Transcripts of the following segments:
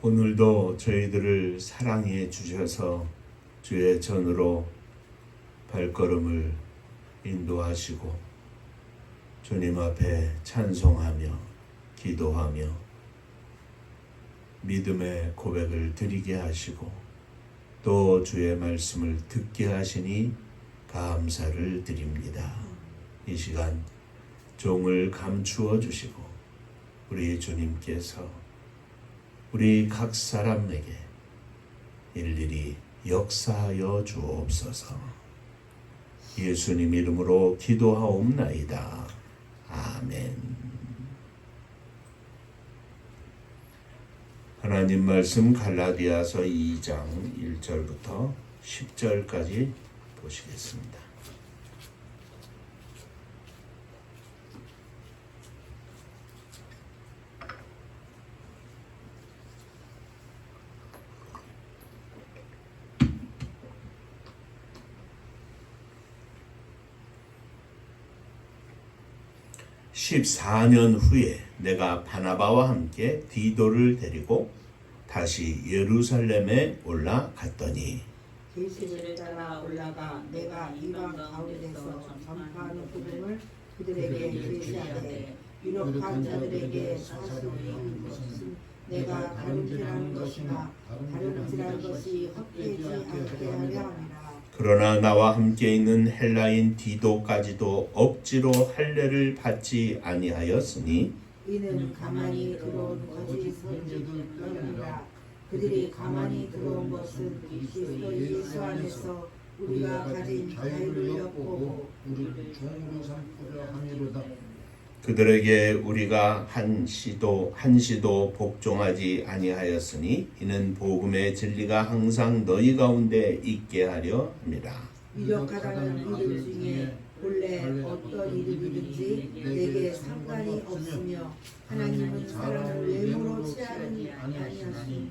오늘도 저희들을 사랑해 주셔서 주의 전으로 발걸음을 인도하시고 주님 앞에 찬송하며 기도하며 믿음의 고백을 드리게 하시고 또 주의 말씀을 듣게 하시니 감사를 드립니다. 이 시간 종을 감추어 주시고 우리 주님께서 우리 각 사람에게 일일이 역사하여 주옵소서. 예수님 이름으로 기도하옵나이다. 아멘. 하나님 말씀 갈라디아서 2장 1절부터 10절까지 보시겠습니다. 14년 후에 내가 바나바와 함께 디도를 데리고 다시 예루살렘에 올라갔더니 계시를 따라 올라가 내가 이방 가운데서 전파하는 복음을 그들에게 계시하되 유력한 자들에게 사실인 것은 내가 다름질하는 것이나 다름질한 것이 헛되지 않게 하려 함이라. 그러나 나와 함께 있는 헬라인 디도까지도 억지로 할례를 받지 아니하였으니 이는 가만히 들어온 거짓 선지자들이라. 그들이 가만히 들어온 것은 그리스도 예수 안에서 우리가 가진 자유를 엿보고 우리를 종으로 삼고자 함이로다. 그들에게 우리가 한시도 복종하지 아니하였으니 이는 복음의 진리가 항상 너희 가운데 있게 하려 함이라. 유력하다는 이들 중에 본래 어떤 이름이든지 내게 상관이 없으며 하나님은 사람을 외모로 취하는 아니하시니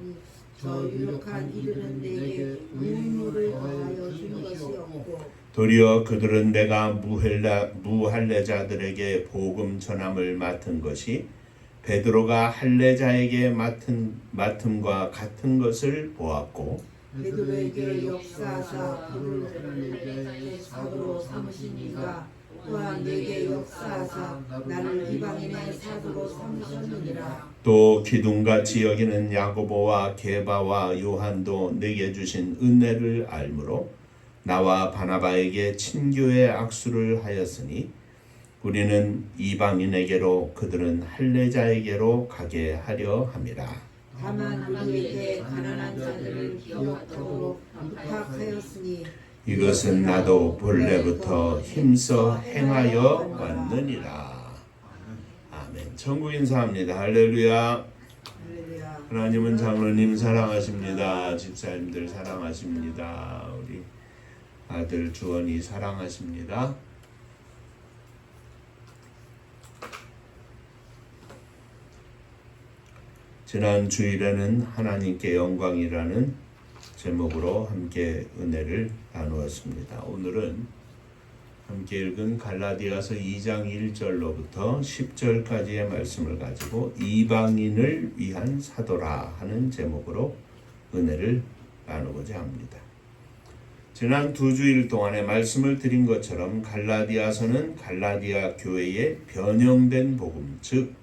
저 유력한 이들은 내게 무의무를 더하여 준 것이 없고 도리어 그들은 내가 무할례자들에게 복음 전함을 맡은 것이 베드로가 할례자에게 맡음과 같은 것을 보았고 베드로에게 역사하사 그를 할례자의 사도로 삼으신 이가 또한 내게 역사하사 나를 이방인의 사도로 삼으셨느니라. 또 기둥같이 여기는 야고보와 게바와 요한도 내게 주신 은혜를 알므로 나와 바나바에게 친교의 악수를 하였으니 우리는 이방인에게로 그들은 할례자에게로 가게 하려 함이라. 다만 우리에게 가난한 자들을 기억하도록 부탁하였으니 이것은 나도 본래부터 힘써 행하여 왔느니라. 아멘. 천국 인사합니다. 할렐루야. 할렐루야. 하나님은 장로님 사랑하십니다. 집사님들 사랑하십니다. 우리 아들 주원이 사랑하십니다. 지난 주일에는 하나님께 영광이라는 제목으로 함께 은혜를 나누었습니다. 오늘은 함께 읽은 갈라디아서 2장 1절로부터 10절까지의 말씀을 가지고 이방인을 위한 사도라 하는 제목으로 은혜를 나누고자 합니다. 지난 두 주일 동안에 말씀을 드린 것처럼 갈라디아서는 갈라디아 교회의 변형된 복음, 즉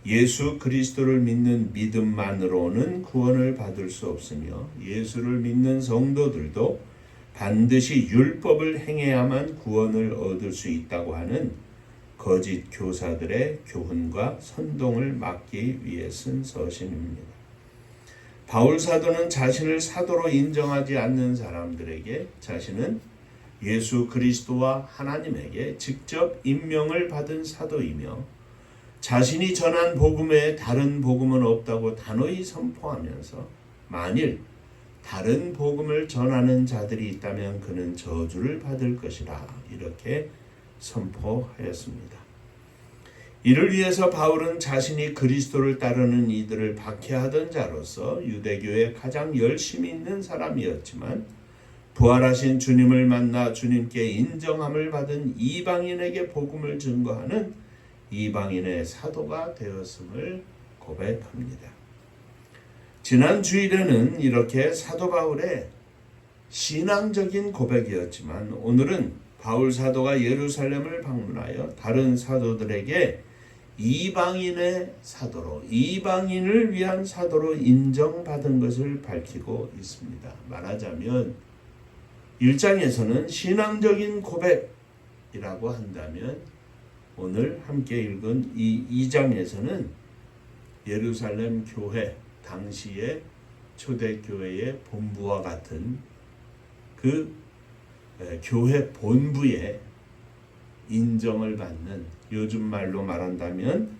예수 그리스도를 믿는 믿음만으로는 구원을 받을 수 없으며 예수를 믿는 성도들도 반드시 율법을 행해야만 구원을 얻을 수 있다고 하는 거짓 교사들의 교훈과 선동을 막기 위해 쓴 서신입니다. 바울 사도는 자신을 사도로 인정하지 않는 사람들에게 자신은 예수 그리스도와 하나님에게 직접 임명을 받은 사도이며 자신이 전한 복음에 다른 복음은 없다고 단호히 선포하면서 만일 다른 복음을 전하는 자들이 있다면 그는 저주를 받을 것이라 이렇게 선포하였습니다. 이를 위해서 바울은 자신이 그리스도를 따르는 이들을 박해하던 자로서 유대교에 가장 열심히 있는 사람이었지만 부활하신 주님을 만나 주님께 인정함을 받은 이방인에게 복음을 증거하는 이방인의 사도가 되었음을 고백합니다. 지난 주일에는 이렇게 사도 바울의 신앙적인 고백이었지만 오늘은 바울 사도가 예루살렘을 방문하여 다른 사도들에게 이방인의 사도로, 이방인을 위한 사도로 인정받은 것을 밝히고 있습니다. 말하자면 1장에서는 신앙적인 고백이라고 한다면 오늘 함께 읽은 이 2장에서는 예루살렘 교회, 당시의 초대교회의 본부와 같은 그 교회 본부의 인정을 받는, 요즘 말로 말한다면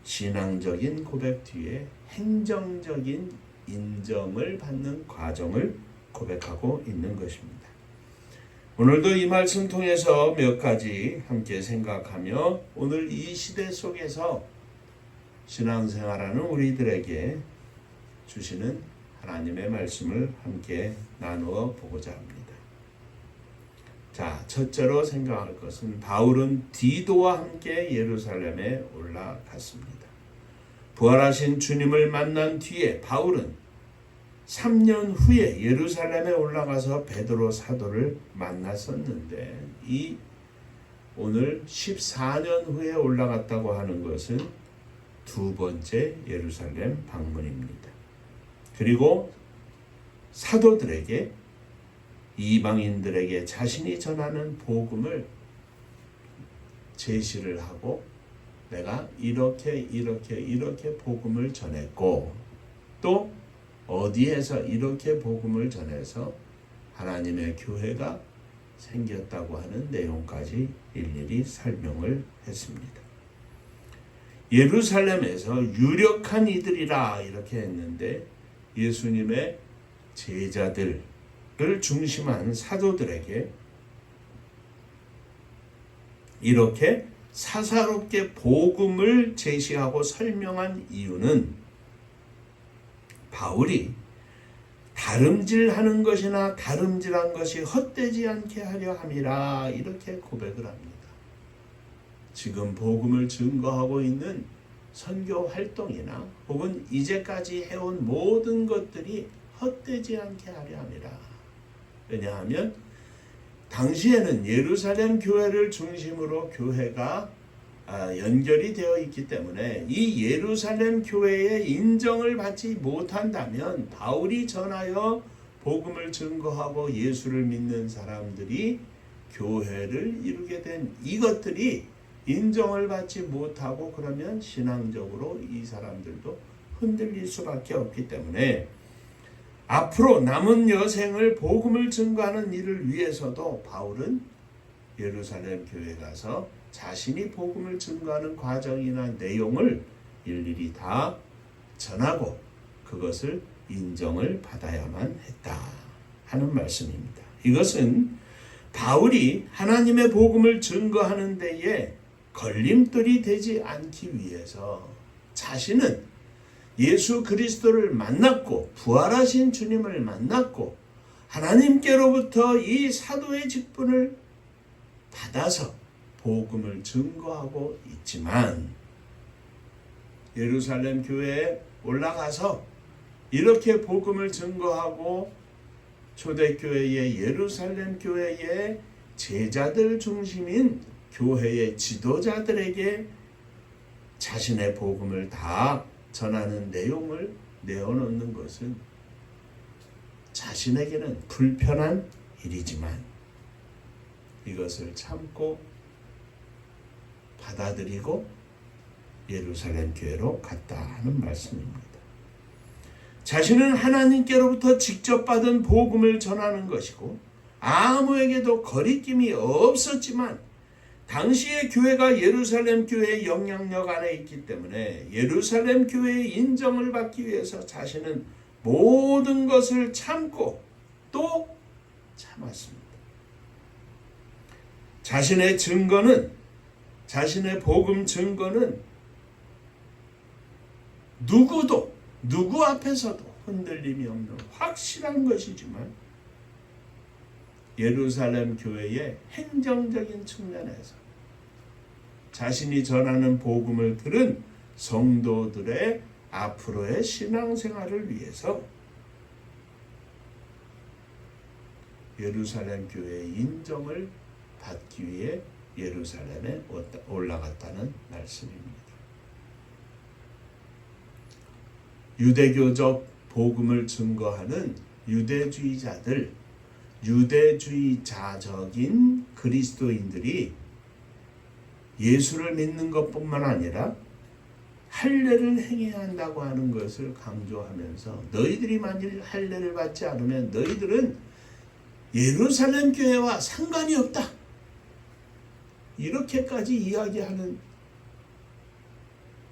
신앙적인 고백 뒤에 행정적인 인정을 받는 과정을 고백하고 있는 것입니다. 오늘도 이 말씀 통해서 몇 가지 함께 생각하며 오늘 이 시대 속에서 신앙생활하는 우리들에게 주시는 하나님의 말씀을 함께 나누어 보고자 합니다. 자, 첫째로 생각할 것은 바울은 디도와 함께 예루살렘에 올라갔습니다. 부활하신 주님을 만난 뒤에 바울은 3년 후에 예루살렘에 올라가서 베드로 사도를 만났었는데 이 오늘 14년 후에 올라갔다고 하는 것은 두 번째 예루살렘 방문입니다. 그리고 사도들에게, 이방인들에게 자신이 전하는 복음을 제시를 하고 내가 이렇게 복음을 전했고 또 어디에서 이렇게 복음을 전해서 하나님의 교회가 생겼다고 하는 내용까지 일일이 설명을 했습니다. 예루살렘에서 유력한 이들이라 이렇게 했는데 예수님의 제자들을 중심한 사도들에게 이렇게 사사롭게 복음을 제시하고 설명한 이유는 바울이 다름질하는 것이나 다름질한 것이 헛되지 않게 하려 함이라 이렇게 고백을 합니다. 지금 복음을 증거하고 있는 선교 활동이나 혹은 이제까지 해온 모든 것들이 헛되지 않게 하려 함이라. 왜냐하면 당시에는 예루살렘 교회를 중심으로 교회가 연결이 되어 있기 때문에 이 예루살렘 교회의 인정을 받지 못한다면 바울이 전하여 복음을 증거하고 예수를 믿는 사람들이 교회를 이루게 된 이것들이 인정을 받지 못하고 그러면 신앙적으로 이 사람들도 흔들릴 수밖에 없기 때문에 앞으로 남은 여생을 복음을 증거하는 일을 위해서도 바울은 예루살렘 교회에 가서 자신이 복음을 증거하는 과정이나 내용을 일일이 다 전하고 그것을 인정을 받아야만 했다 하는 말씀입니다. 이것은 바울이 하나님의 복음을 증거하는 데에 걸림돌이 되지 않기 위해서 자신은 예수 그리스도를 만났고 부활하신 주님을 만났고 하나님께로부터 이 사도의 직분을 받아서 복음을 증거하고 있지만 예루살렘 교회에 올라가서 이렇게 복음을 증거하고 초대교회의 예루살렘 교회의 제자들 중심인 교회의 지도자들에게 자신의 복음을 다 전하는 내용을 내어놓는 것은 자신에게는 불편한 일이지만 이것을 참고 받아들이고 예루살렘 교회로 갔다 하는 말씀입니다. 자신은 하나님께로부터 직접 받은 복음을 전하는 것이고 아무에게도 거리낌이 없었지만 당시의 교회가 예루살렘 교회의 영향력 안에 있기 때문에 예루살렘 교회의 인정을 받기 위해서 자신은 모든 것을 참고 또 참았습니다. 자신의 증거는, 자신의 복음 증거는 누구 앞에서도 흔들림이 없는 확실한 것이지만 예루살렘 교회의 행정적인 측면에서 자신이 전하는 복음을 들은 성도들의 앞으로의 신앙생활을 위해서 예루살렘 교회의 인정을 받기 위해 예루살렘에 올라갔다는 말씀입니다. 유대교적 복음을 증거하는 유대주의자적인 그리스도인들이 예수를 믿는 것뿐만 아니라 할례를 행해야 한다고 하는 것을 강조하면서 너희들이 만일 할례를 받지 않으면 너희들은 예루살렘 교회와 상관이 없다. 이렇게까지 이야기하는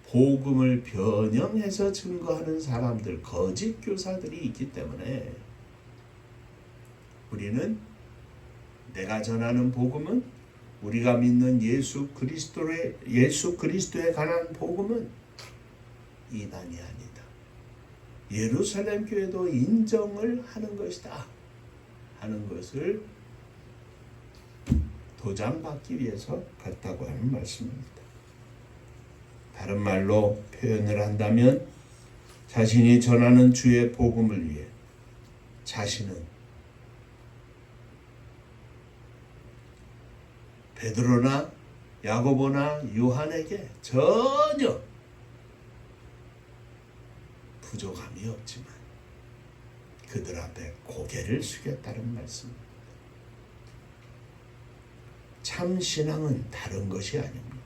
복음을 변형해서 증거하는 사람들, 거짓 교사들이 있기 때문에 우리는 내가 전하는 복음은 우리가 믿는 예수 그리스도에 관한 복음은 이단이 아니다. 예루살렘 교회도 인정을 하는 것이다 하는 것을 도장받기 위해서 갔다고 하는 말씀입니다. 다른 말로 표현을 한다면 자신이 전하는 주의 복음을 위해 자신은 베드로나 야고보나 요한에게 전혀 부족함이 없지만 그들 앞에 고개를 숙였다는 말씀입니다. 참 신앙은 다른 것이 아닙니다.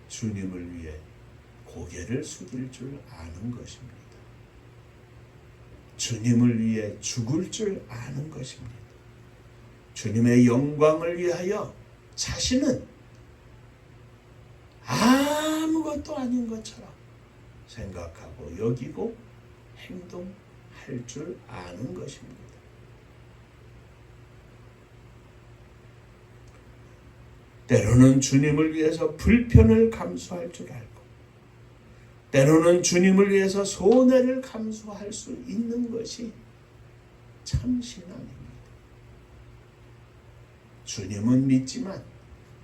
주님을 위해 고개를 숙일 줄 아는 것입니다. 주님을 위해 죽을 줄 아는 것입니다. 주님의 영광을 위하여 자신은 아무것도 아닌 것처럼 생각하고 여기고 행동할 줄 아는 것입니다. 때로는 주님을 위해서 불편을 감수할 줄 알고 때로는 주님을 위해서 손해를 감수할 수 있는 것이 참 신앙입니다. 주님은 믿지만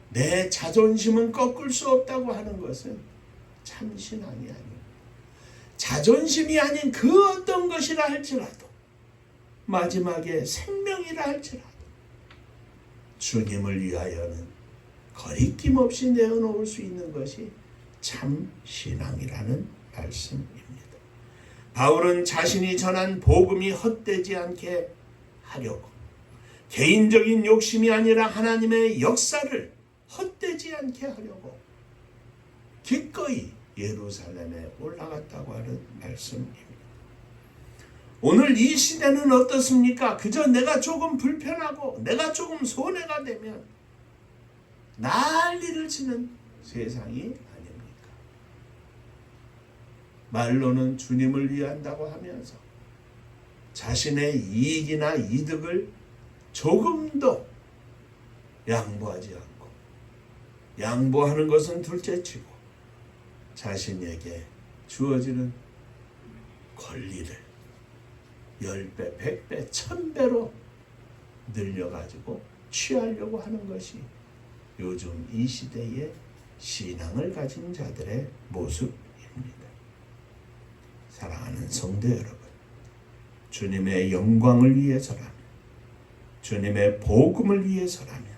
내 자존심은 꺾을 수 없다고 하는 것은 참 신앙이 아닙니다. 자존심이 아닌 그 어떤 것이라 할지라도 마지막에 생명이라 할지라도 주님을 위하여는 거리낌 없이 내어놓을 수 있는 것이 참 신앙이라는 말씀입니다. 바울은 자신이 전한 복음이 헛되지 않게 하려고 개인적인 욕심이 아니라 하나님의 역사를 헛되지 않게 하려고 기꺼이 예루살렘에 올라갔다고 하는 말씀입니다. 오늘 이 시대는 어떻습니까? 그저 내가 조금 불편하고 내가 조금 손해가 되면 난리를 치는 세상이 아닙니까? 말로는 주님을 위한다고 하면서 자신의 이익이나 이득을 조금도 양보하지 않고 양보하는 것은 둘째치고 자신에게 주어지는 권리를 10배, 100배, 1000배로 늘려가지고 취하려고 하는 것이 요즘 이 시대의 신앙을 가진 자들의 모습입니다. 사랑하는 성도 여러분, 주님의 영광을 위해서라면, 주님의 복음을 위해서라면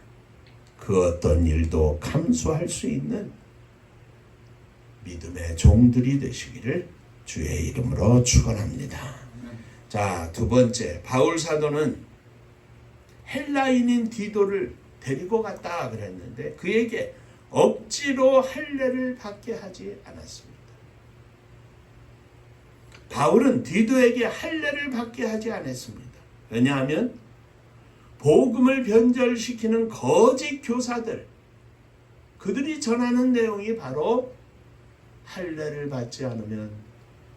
그 어떤 일도 감수할 수 있는 믿음의 종들이 되시기를 주의 이름으로 축원합니다. 자, 두 번째, 바울 사도는 헬라인인 디도를 데리고 갔다 그랬는데 그에게 억지로 할례를 받게 하지 않았습니다. 바울은 디도에게 할례를 받게 하지 않았습니다. 왜냐하면 복음을 변절시키는 거짓 교사들, 그들이 전하는 내용이 바로 할례를 받지 않으면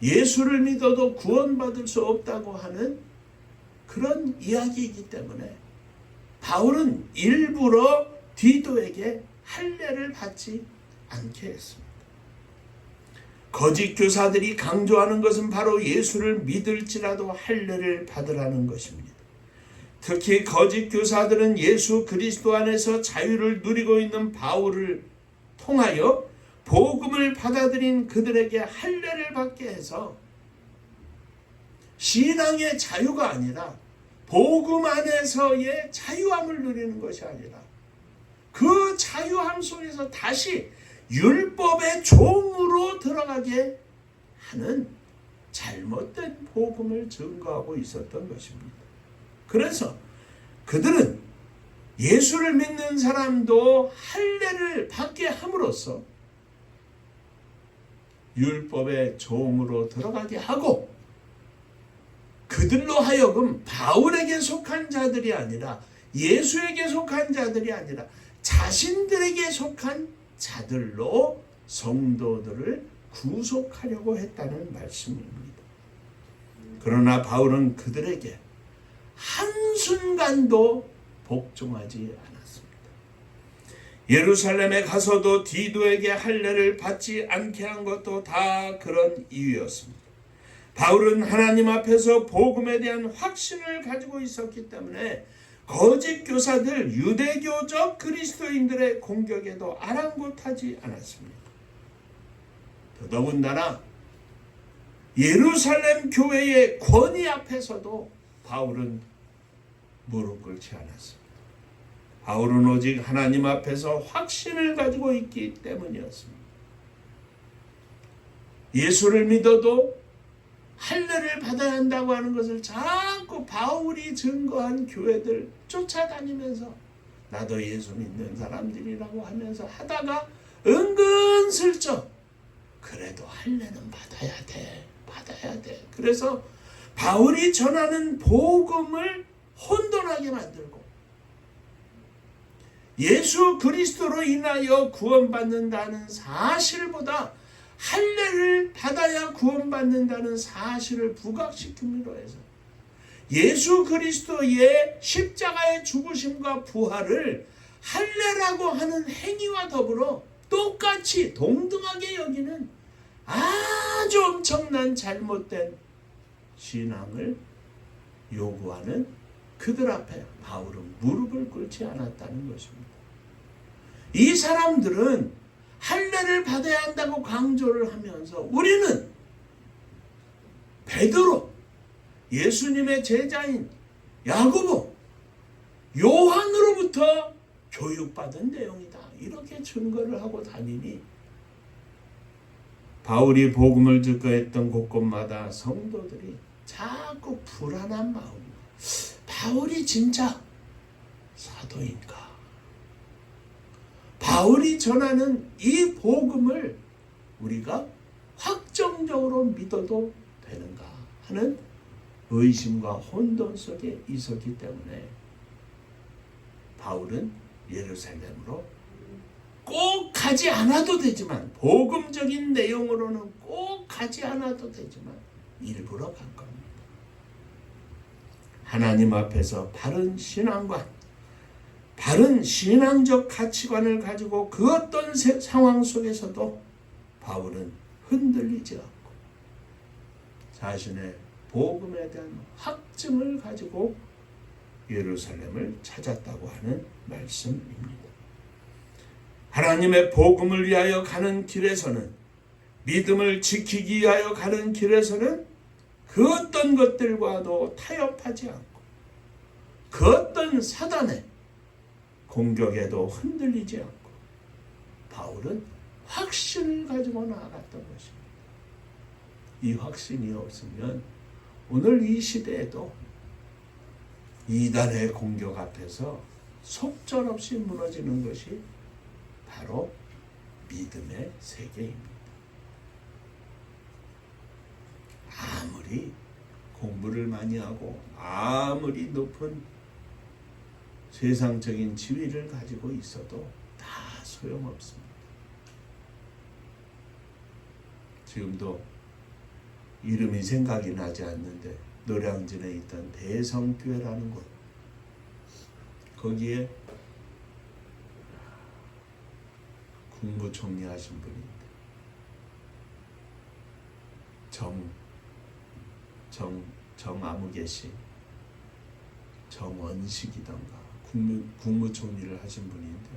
예수를 믿어도 구원받을 수 없다고 하는 그런 이야기이기 때문에 바울은 일부러 디도에게 할례를 받지 않게 했습니다. 거짓 교사들이 강조하는 것은 바로 예수를 믿을지라도 할례를 받으라는 것입니다. 특히 거짓 교사들은 예수 그리스도 안에서 자유를 누리고 있는 바울을 통하여 복음을 받아들인 그들에게 할례를 받게 해서 신앙의 자유가 아니라 복음 안에서의 자유함을 누리는 것이 아니라 그 자유함 속에서 다시 율법의 종으로 들어가게 하는 잘못된 복음을 증거하고 있었던 것입니다. 그래서 그들은 예수를 믿는 사람도 할례를 받게 함으로써 율법의 종으로 들어가게 하고 그들로 하여금 바울에게 속한 자들이 아니라 예수에게 속한 자들이 아니라 자신들에게 속한 자들로 성도들을 구속하려고 했다는 말씀입니다. 그러나 바울은 그들에게 한순간도 복종하지 않았습니다. 예루살렘에 가서도 디도에게 할례를 받지 않게 한 것도 다 그런 이유였습니다. 바울은 하나님 앞에서 복음에 대한 확신을 가지고 있었기 때문에 거짓 교사들 유대교적 그리스도인들의 공격에도 아랑곳하지 않았습니다. 더더군다나 예루살렘 교회의 권위 앞에서도 바울은 무릎 꿇지 않았습니다. 바울은 오직 하나님 앞에서 확신을 가지고 있기 때문이었습니다. 예수를 믿어도 할례를 받아야 한다고 하는 것을 자꾸 바울이 증거한 교회들 쫓아다니면서 나도 예수 믿는 사람들이라고 하면서 하다가 은근슬쩍 그래도 할례는 받아야 돼. 그래서 바울이 전하는 복음을 혼돈하게 만들고 예수 그리스도로 인하여 구원받는다는 사실보다 할례를 받아야 구원받는다는 사실을 부각시킴으로 해서 예수 그리스도의 십자가의 죽으심과 부활을 할례라고 하는 행위와 더불어 똑같이 동등하게 여기는 아주 엄청난 잘못된 신앙을 요구하는 그들 앞에 바울은 무릎을 꿇지 않았다는 것입니다. 이 사람들은 할례를 받아야 한다고 강조를 하면서 우리는 베드로, 예수님의 제자인 야고보, 요한으로부터 교육받은 내용이다. 이렇게 증거를 하고 다니니 바울이 복음을 증거했던 곳곳마다 성도들이 자꾸 불안한 마음으로 바울이 진짜 사도인가? 바울이 전하는 이 복음을 우리가 확정적으로 믿어도 되는가 하는 의심과 혼돈 속에 있었기 때문에 바울은 예루살렘으로 꼭 가지 않아도 되지만 복음적인 내용으로는 꼭 가지 않아도 되지만 일부러 간 겁니다. 하나님 앞에서 바른 신앙관, 바른 신앙적 가치관을 가지고 그 어떤 상황 속에서도 바울은 흔들리지 않고 자신의 복음에 대한 확증을 가지고 예루살렘을 찾았다고 하는 말씀입니다. 하나님의 복음을 위하여 가는 길에서는, 믿음을 지키기 위하여 가는 길에서는 그 어떤 것들과도 타협하지 않고 그 어떤 사단의 공격에도 흔들리지 않고 바울은 확신을 가지고 나아갔던 것입니다. 이 확신이 없으면 오늘 이 시대에도 이단의 공격 앞에서 속절없이 무너지는 것이 바로 믿음의 세계입니다. 아무리 공부를 많이 하고 아무리 높은 세상적인 지위를 가지고 있어도 다 소용없습니다. 지금도 이름이 생각이 나지 않는데 노량진에 있던 대성교회라는 곳, 거기에 국무총리 하신 분인데 정아무개씨, 정원식이던가 국무총리를 하신 분인데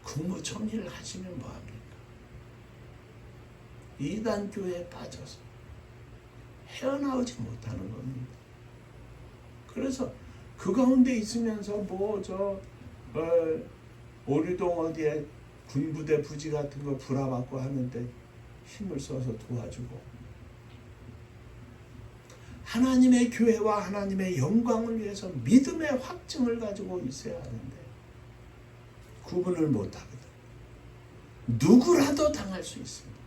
국무총리를 하시면 뭐합니까? 이단 교회에 빠져서 헤어나오지 못하는 겁니다. 그래서 그 가운데 있으면서 오류동 어디에 군부대 부지 같은 거 불화받고 하는데 힘을 써서 도와주고, 하나님의 교회와 하나님의 영광을 위해서 믿음의 확증을 가지고 있어야 하는데 구분을 못하거든. 누구라도 당할 수 있습니다.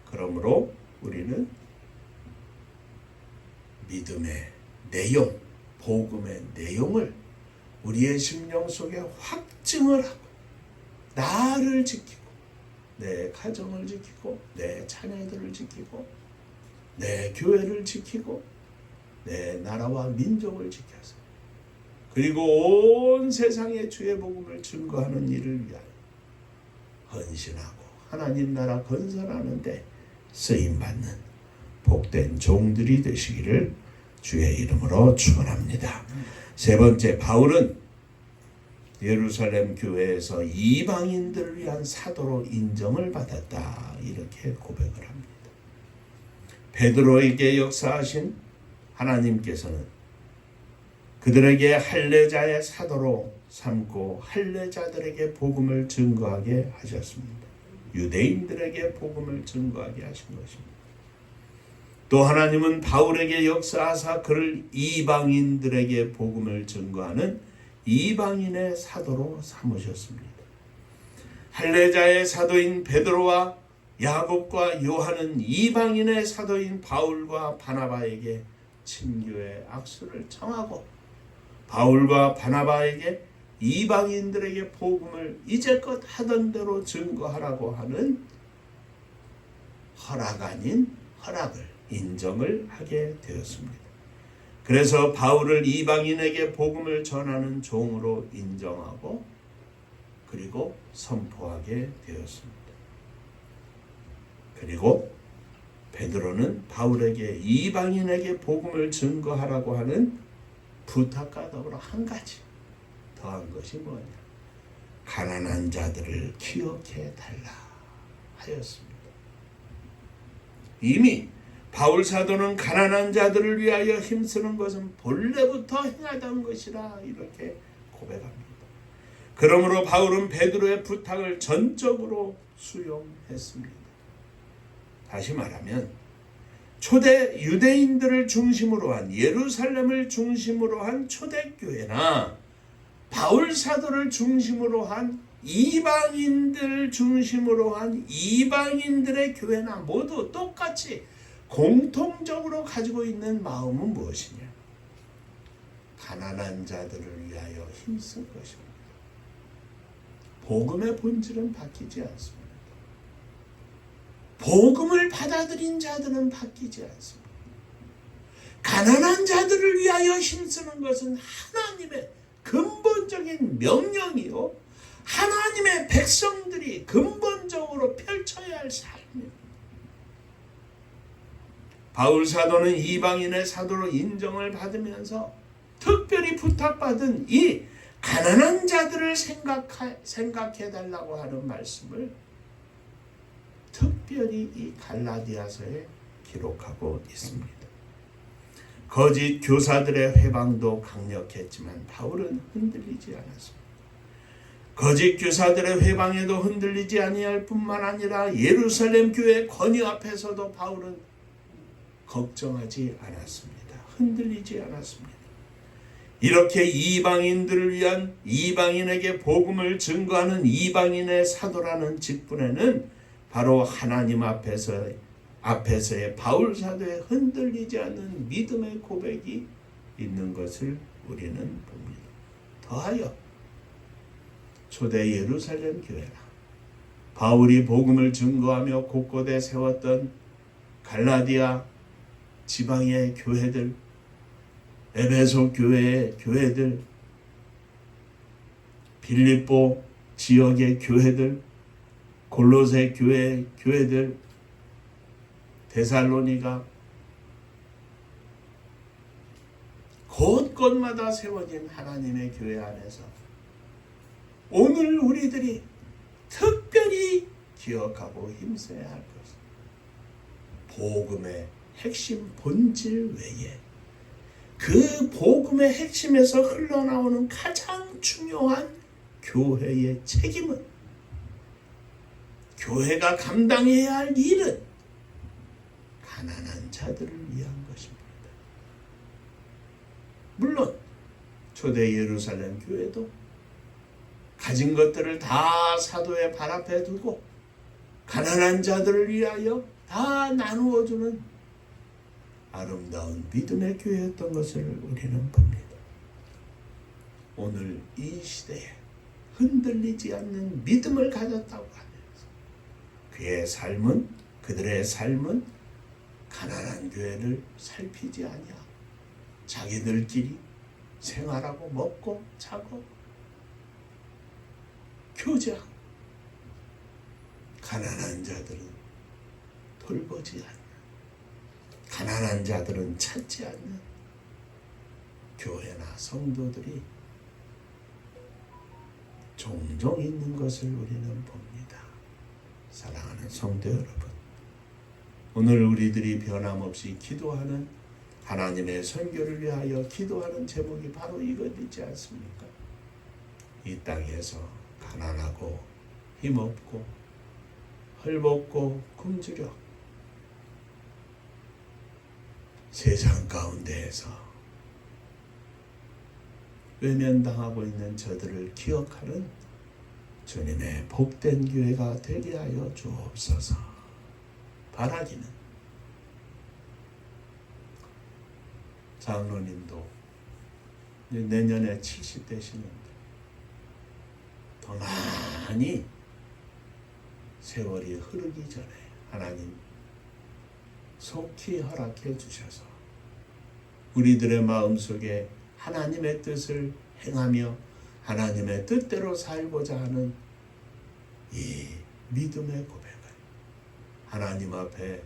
그러므로 우리는 믿음의 내용, 복음의 내용을 우리의 심령 속에 확증을 하고, 나를 지키고, 내 가정을 지키고, 내 자녀들을 지키고, 내 교회를 지키고, 내 나라와 민족을 지켜서, 그리고 온 세상에 주의 복음을 증거하는 일을 위하여 헌신하고 하나님 나라 건설하는데 쓰임받는 복된 종들이 되시기를 주의 이름으로 축원합니다. 세 번째, 바울은 예루살렘 교회에서 이방인들을 위한 사도로 인정을 받았다, 이렇게 고백을 합니다. 베드로에게 역사하신 하나님께서는 그들에게 할례자의 사도로 삼고 할례자들에게 복음을 증거하게 하셨습니다. 유대인들에게 복음을 증거하게 하신 것입니다. 또 하나님은 바울에게 역사하사 그를 이방인들에게 복음을 증거하는 이방인의 사도로 삼으셨습니다. 할례자의 사도인 베드로와 야곱과 요한은 이방인의 사도인 바울과 바나바에게 친교의 악수를 청하고, 바울과 바나바에게 이방인들에게 복음을 이제껏 하던 대로 증거하라고 하는 허락 아닌 허락을, 인정을 하게 되었습니다. 그래서 바울을 이방인에게 복음을 전하는 종으로 인정하고 그리고 선포하게 되었습니다. 그리고 베드로는 바울에게 이방인에게 복음을 증거하라고 하는 부탁과 더불어 한 가지 더한 것이 뭐냐? 가난한 자들을 기억해 달라 하였습니다. 이미 바울 사도는 가난한 자들을 위하여 힘쓰는 것은 본래부터 행하던 것이라 이렇게 고백합니다. 그러므로 바울은 베드로의 부탁을 전적으로 수용했습니다. 다시 말하면 초대 유대인들을 중심으로 한, 예루살렘을 중심으로 한 초대교회나 바울 사도를 중심으로 한 이방인들 중심으로 한 이방인들의 교회나 모두 똑같이 공통적으로 가지고 있는 마음은 무엇이냐? 가난한 자들을 위하여 힘쓴 것입니다. 복음의 본질은 바뀌지 않습니다. 복음을 받아들인 자들은 바뀌지 않습니다. 가난한 자들을 위하여 힘쓰는 것은 하나님의 근본적인 명령이요, 하나님의 백성들이 근본적으로 펼쳐야 할 삶입니다. 바울 사도는 이방인의 사도로 인정을 받으면서 특별히 부탁받은 이 가난한 자들을 생각해 달라고 하는 말씀을 특별히 이 갈라디아서에 기록하고 있습니다. 거짓 교사들의 회방도 강력했지만 바울은 흔들리지 않았습니다. 거짓 교사들의 회방에도 흔들리지 아니할 뿐만 아니라 예루살렘 교회 권위 앞에서도 바울은 걱정하지 않았습니다. 흔들리지 않았습니다. 이렇게 이방인들을 위한, 이방인에게 복음을 증거하는 이방인의 사도라는 직분에는 바로 하나님 앞에서의 바울 사도의 흔들리지 않는 믿음의 고백이 있는 것을 우리는 봅니다. 더하여 초대 예루살렘 교회나 바울이 복음을 증거하며 곳곳에 세웠던 갈라디아 지방의 교회들, 에베소 교회의 교회들, 빌립보 지역의 교회들, 골로새 교회의 교회들, 데살로니가, 곳곳마다 세워진 하나님의 교회 안에서 오늘 우리들이 특별히 기억하고 힘써야 할 것은 복음의 핵심 본질 외에 그 복음의 핵심에서 흘러나오는 가장 중요한 교회의 책임은, 교회가 감당해야 할 일은 가난한 자들을 위한 것입니다. 물론 초대 예루살렘 교회도 가진 것들을 다 사도의 발 앞에 두고 가난한 자들을 위하여 다 나누어주는 아름다운 믿음의 교회였던 것을 우리는 봅니다. 오늘 이 시대에 흔들리지 않는 믿음을 가졌다고 하면서 그들의 삶은 가난한 교회를 살피지 아니하 자기들끼리 생활하고 먹고 자고 교제하고 가난한 자들은 돌보지 않는, 가난한 자들은 찾지 않는 교회나 성도들이 종종 있는 것을 우리는 봅니다. 사랑하는 성도 여러분, 오늘 우리들이 변함없이 기도하는, 하나님의 선교를 위하여 기도하는 제목이 바로 이것이지 않습니까? 이 땅에서 가난하고 힘없고 헐벗고 굶주려 세상 가운데에서 외면당하고 있는 저들을 기억하는 주님의 복된 교회가 되게 하여 주옵소서. 바라기는 장로님도 내년에 70 되시는데 더 많이 세월이 흐르기 전에 하나님 속히 허락해 주셔서 우리들의 마음속에 하나님의 뜻을 행하며 하나님의 뜻대로 살고자 하는 이 믿음의 고백을 하나님 앞에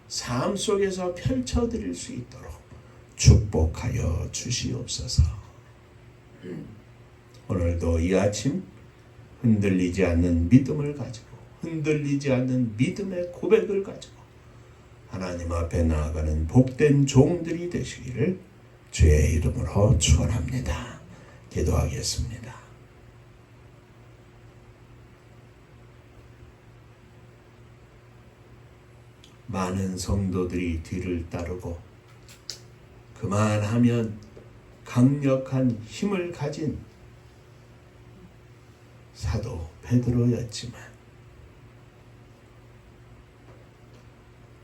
삶 속에서 펼쳐드릴 수 있도록 축복하여 주시옵소서. 오늘도 이 아침 흔들리지 않는 믿음을 가지고, 흔들리지 않는 믿음의 고백을 가지고 하나님 앞에 나아가는 복된 종들이 되시기를 주의 이름으로 축원합니다. 기도하겠습니다. 많은 성도들이 뒤를 따르고 그만하면 강력한 힘을 가진 사도 베드로였지만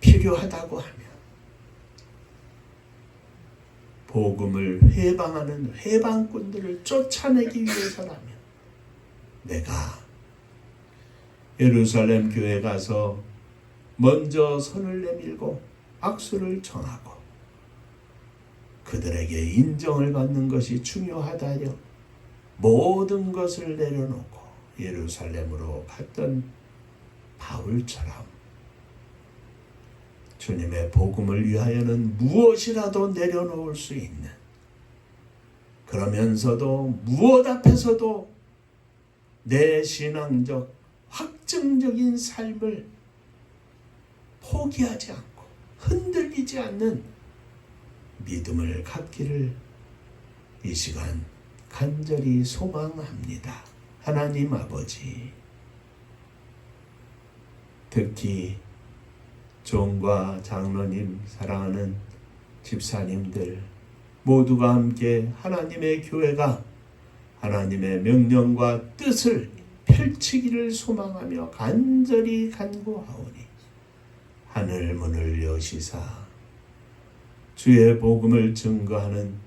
필요하다고 하면 복음을 회방하는 회방꾼들을 쫓아내기 위해서라면 내가 예루살렘 교회 가서 먼저 손을 내밀고 악수를 청하고 그들에게 인정을 받는 것이 중요하다며 모든 것을 내려놓고 예루살렘으로 갔던 바울처럼 주님의 복음을 위하여는 무엇이라도 내려놓을 수 있는, 그러면서도 무엇 앞에서도 내 신앙적 확증적인 삶을 포기하지 않고 흔들리지 않는 믿음을 갖기를 이 시간 간절히 소망합니다. 하나님 아버지, 특히 종과 장로님, 사랑하는 집사님들 모두가 함께 하나님의 교회가 하나님의 명령과 뜻을 펼치기를 소망하며 간절히 간구하오니 하늘 문을 여시사 주의 복음을 증거하는,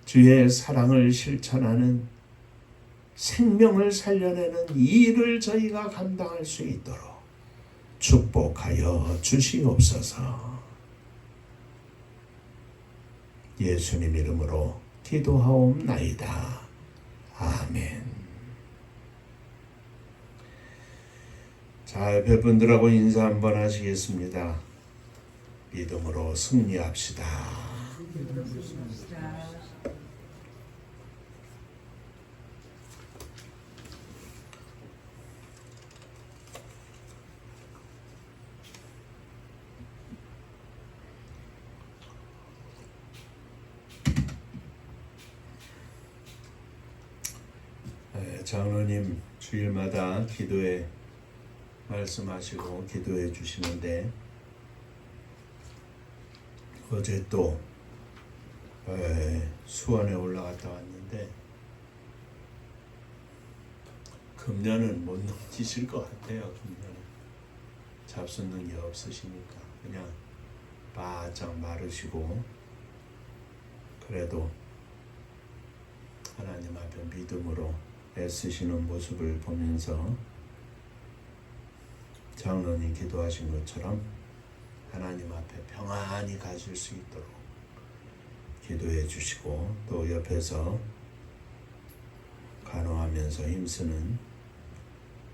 주의 사랑을 실천하는, 생명을 살려내는 이 일을 저희가 감당할 수 있도록 축복하여 주시옵소서. 예수님 이름으로 기도하옵나이다. 아멘. 자, 옆에 분들하고 인사 한번 하시겠습니다. 믿음으로 승리합시다. 장로님 주일마다 기도에 말씀하시고 기도해 주시는데 어제 또 수원에 올라갔다 왔는데 금년은 못 넘기실 것 같아요. 금년은 잡수는 게 없으시니까 그냥 바짝 마르시고 그래도 하나님 앞에 믿음으로 애쓰시는 모습을 보면서 장로님 기도하신 것처럼 하나님 앞에 평안히 가실 수 있도록 기도해 주시고 또 옆에서 간호하면서 힘쓰는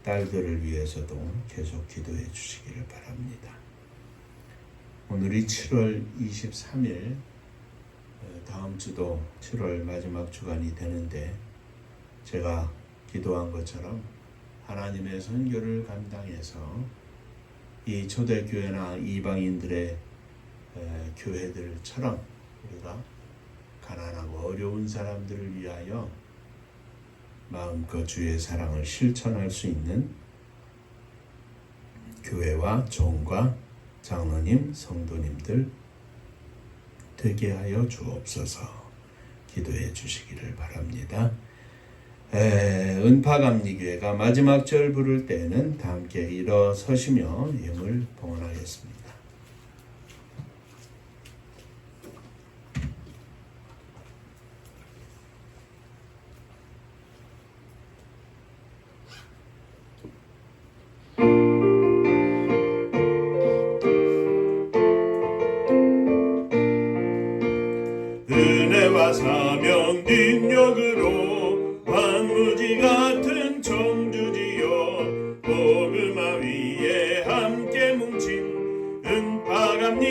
딸들을 위해서도 계속 기도해 주시기를 바랍니다. 오늘이 7월 23일, 다음 주도 7월 마지막 주간이 되는데 제가 기도한 것처럼 하나님의 선교를 감당해서 이 초대교회나 이방인들의 교회들처럼 우리가 가난하고 어려운 사람들을 위하여 마음껏 주의 사랑을 실천할 수 있는 교회와 종과 장로님, 성도님들 되게 하여 주옵소서. 기도해 주시기를 바랍니다. 은파감리교회가 마지막 절 부를 때는 다 함께 일어서시며 예물 봉헌하겠습니다. 은혜와 사명 능력으로 황무지 같은 청주지여 복음화 위에 함께 뭉친 은파감리교회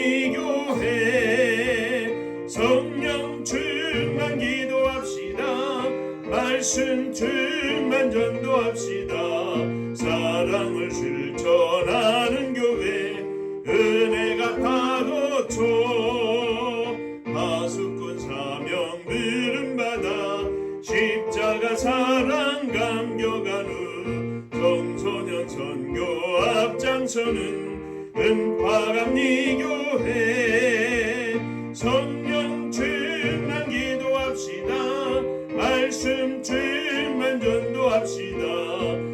성령 충만 기도합시다. 말씀 충만 전도합시다. 사랑을 실천하는 교회 은혜가 파도쳐 하수꾼 사명 들음받아 십자가 사랑 감격한 후 청소년 선교 앞장서는 은파감리교회 성령 충만 기도합시다. 말씀 충만 전도합시다.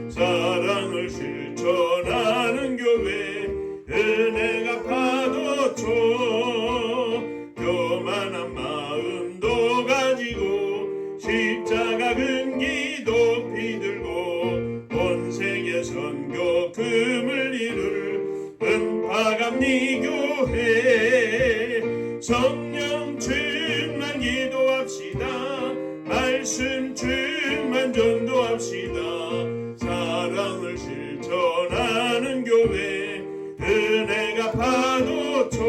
사랑을 실천하는 교회 은혜가 파도쳐 교만한 마음도 가지고 십자가 근기 높이 들고 본세계 선교 금을 이룰 은파감리교회 성령 충만 기도합시다. 말씀 충만 전도합시다. 사랑을 실천하는 교회 은혜가 파도쳐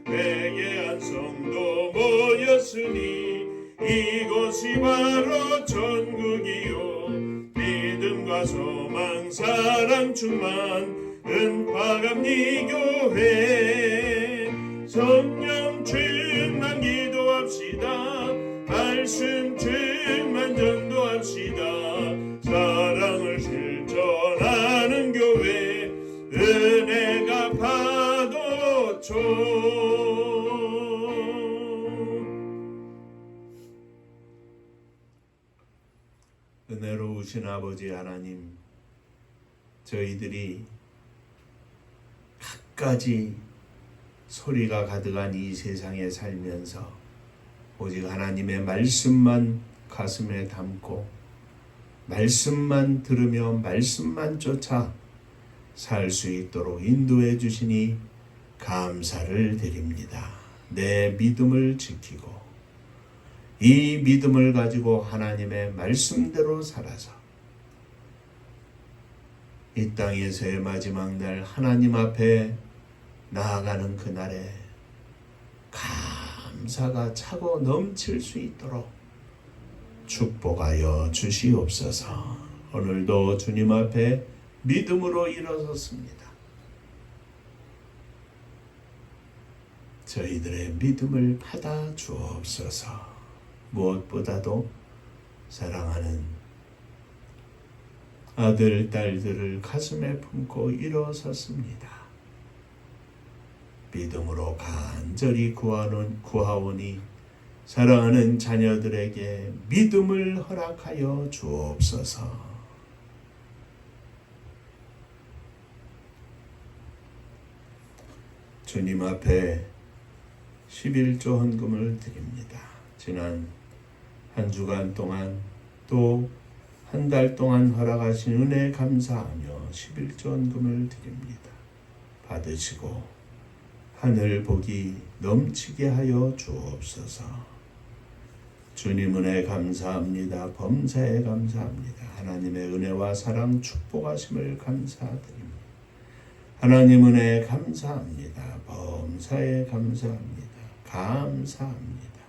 회개한 성도 모였으니 이곳이 바로 천국이요 믿음과 소망 사랑 충만 은파감리교회 성령 충만 기도합시다. 말씀 충만 전도합시다. 사랑을 실천하는 교회 은혜가 파도쳐 은혜로우신 아버지 하나님, 저희들이 갖가지 소리가 가득한 이 세상에 살면서 오직 하나님의 말씀만 가슴에 담고 말씀만 들으며 말씀만 쫓아 살 수 있도록 인도해 주시니 감사를 드립니다. 내 믿음을 지키고 이 믿음을 가지고 하나님의 말씀대로 살아서 이 땅에서의 마지막 날 하나님 앞에 나아가는 그날에 감사가 차고 넘칠 수 있도록 축복하여 주시옵소서. 오늘도 주님 앞에 믿음으로 일어섰습니다. 저희들의 믿음을 받아 주옵소서. 무엇보다도 사랑하는 아들, 딸들을 가슴에 품고 일어섰습니다. 믿음으로 간절히 구하오니 사랑하는 자녀들에게 믿음을 허락하여 주옵소서. 주님 앞에 11조 헌금을 드립니다. 지난 한 주간 동안 또 한 달 동안 허락하신 은혜에 감사하며 11조 헌금을 드립니다. 받으시고 하늘 복이 넘치게 하여 주옵소서. 주님 은혜 감사합니다. 범사에 감사합니다. 하나님의 은혜와 사랑 축복하심을 감사드립니다. 하나님 은혜 감사합니다. 범사에 감사합니다. 감사합니다.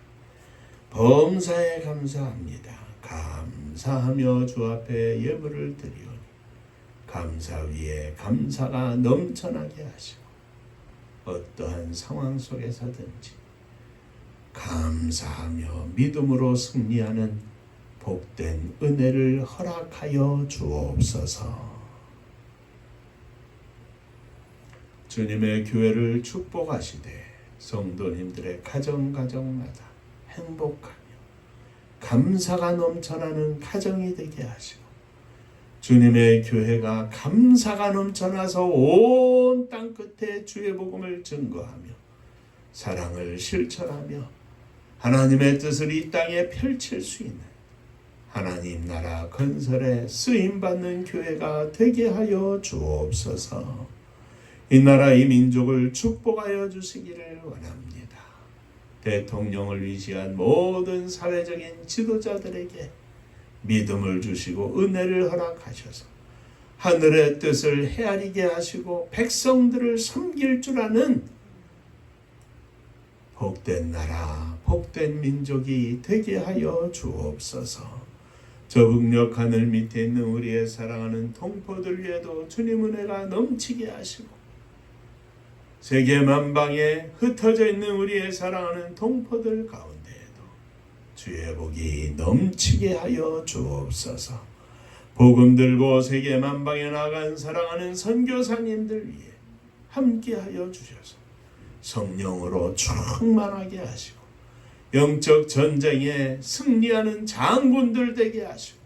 범사에 감사합니다. 감사하며 주 앞에 예물을 드리오니 감사 위에 감사가 넘쳐나게 하시고 어떠한 상황 속에서든지 감사하며 믿음으로 승리하는 복된 은혜를 허락하여 주옵소서. 주님의 교회를 축복하시되 성도님들의 가정마다 행복하며 감사가 넘쳐나는 가정이 되게 하시고 주님의 교회가 감사가 넘쳐나서 온 땅 끝에 주의 복음을 증거하며 사랑을 실천하며 하나님의 뜻을 이 땅에 펼칠 수 있는 하나님 나라 건설에 쓰임받는 교회가 되게 하여 주옵소서. 이 나라 이 민족을 축복하여 주시기를 원합니다. 대통령을 위시한 모든 사회적인 지도자들에게 믿음을 주시고 은혜를 허락하셔서 하늘의 뜻을 헤아리게 하시고 백성들을 섬길 줄 아는 복된 나라, 복된 민족이 되게 하여 주옵소서. 저북녘 하늘 밑에 있는 우리의 사랑하는 동포들 위에도 주님 은혜가 넘치게 하시고 세계 만방에 흩어져 있는 우리의 사랑하는 동포들 가운데에도 주의 복이 넘치게 하여 주옵소서. 복음 들고 세계 만방에 나간 사랑하는 선교사님들 위해 함께하여 주셔서 성령으로 충만하게 하시고 영적 전쟁에 승리하는 장군들 되게 하시고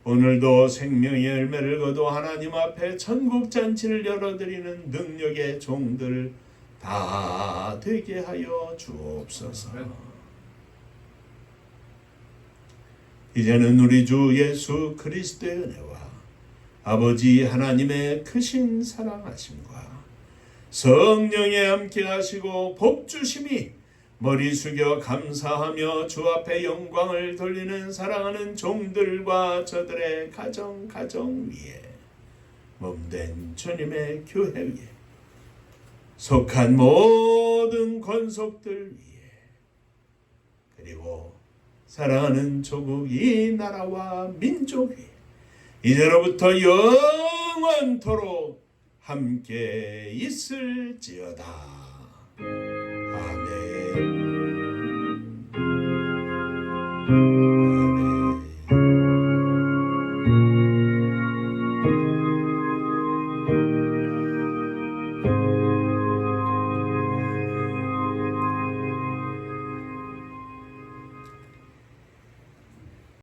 오늘도 생명의 열매를 거둬 하나님 앞에 천국 잔치를 열어드리는 능력의 종들 다 되게 하여 주옵소서. 이제는 우리 주 예수 그리스도의 은혜와 아버지 하나님의 크신 사랑하심과 성령의 함께 하시고 복 주심이 머리 숙여 감사하며 주 앞에 영광을 돌리는 사랑하는 종들과 저들의 가정 위에 몸된 주님의 교회 위에 속한 모든 권속들 위에 그리고 사랑하는 조국 이 나라와 민족 위에 이제로부터 영원토록 함께 있을지어다. 아멘.